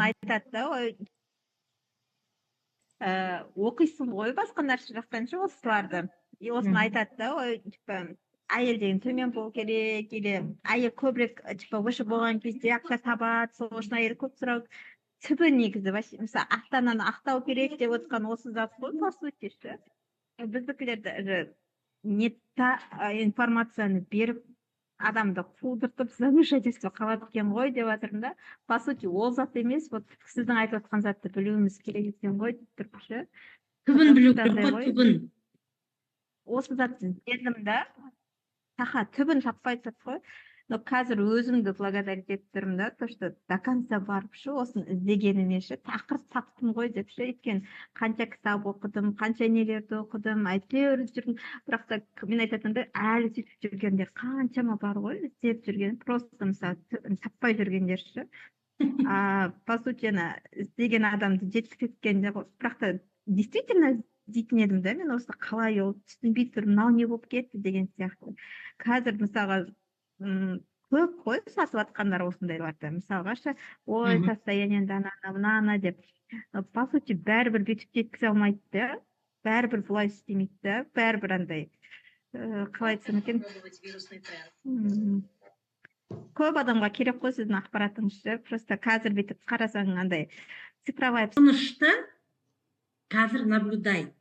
сосын айтады да, ой, оқисың ғой басқа нәрсе жақтан ше осыларды. И осыны айтады да, ой, типа, әйел деген төмен болу керек, или әйел көбірек, типа, выше болған кезде ақша табады, сол үшін әйел көп сұрау. Түбі негізі, мысалы, ата ананы ақтау керек деп отқан осы зат қой, по сути ше. Біздікілер информацияны беріп, адамды қудыртып, замешательство қалады екен ғой деп жатырмын да. По сути, ол зат емес, вот сіздің айтып отқан затты білуіміз керек екен ғой деп тұрмын ше. Түбін білу керек қой, түбін. Осы затты іздедім да, түбін таппай жатсыз ғой. Но қазір өзімді благодарить етіп тұрмын да, то, что до конца барып ше, осыны іздегеніме ше, тақырып таптым ғой деп ше, өйткені қанша кітап оқыдым, қанша нелерді оқыдым, әйтеуір жүрдім. Бірақ та мен айтатынмын да, әлі сөйтіп жүргендер қаншама бар ғой, іздеп жүрген, просто мысалы түбін таппай жүргендер ше. По сути, іздеген адамды жеткізген де, бірақ та действительно дейтін едім да, мен осы қалай ол түсінбей тұрмын, мынау не болып кетті деген сияқты. Қазір мысалға көп қой сатып жатқандар осындайларды. Мысалға ше, ой, состояниеда мынаны деп. По сути, бәрібір бүйтіп жеткізе алмайды да, бәрібір бұлай істемейді да, бәрібір андай, қалай айтсам екен, көп адамға керек қой сіздің ақпаратыңыз ше, просто қазір бүйтіп қарасаң андай цифровая. Қорқынышты қазір наблюдай.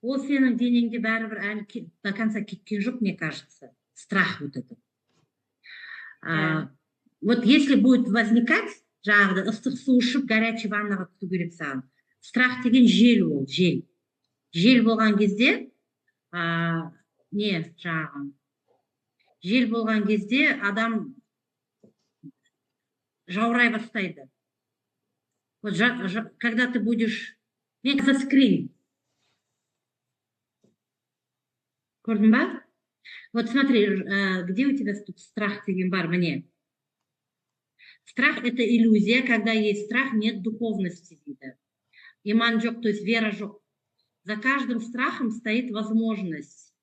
Ол сенің денеңде бәрібір әлі до конца кеткен жоқ, мне кажется. Страх вот этот. Вот если будет возникать, жаңағыдай ыстық су ішіп, горячий ваннаға түсу керек саған. Страх деген жел ол, жел. Жел болған кезде, жел болған кезде адам жаурай бастайды. Вот когда ты будешь... Мен заскрин. Көрдің ба? Вот смотри, где у тебя тут страх деген бар, мне? Страх – это иллюзия, когда есть страх, нет духовности вида. Иман жоқ, то есть вера жоқ. За каждым страхом стоит возможность.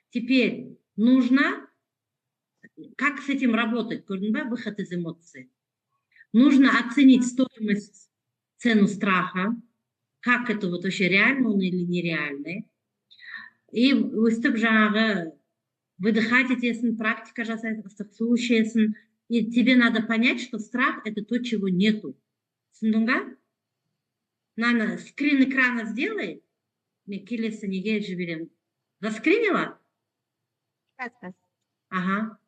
Теперь нужно, как с этим работать, көрдің ба, выход из эмоций. Нужно оценить стоимость, цену страха, как это вот вообще реально он или нереальный. И өстіп жаңағы выдыхать етесің, практика жасайсың, ыстық су ішесің. И тебе надо понять, что страх – это то, чего нету. Түсіндің ба? Надо скрин экрана сделай. Мен келесі неге жіберемін. Заскринила? Қазір. Ага.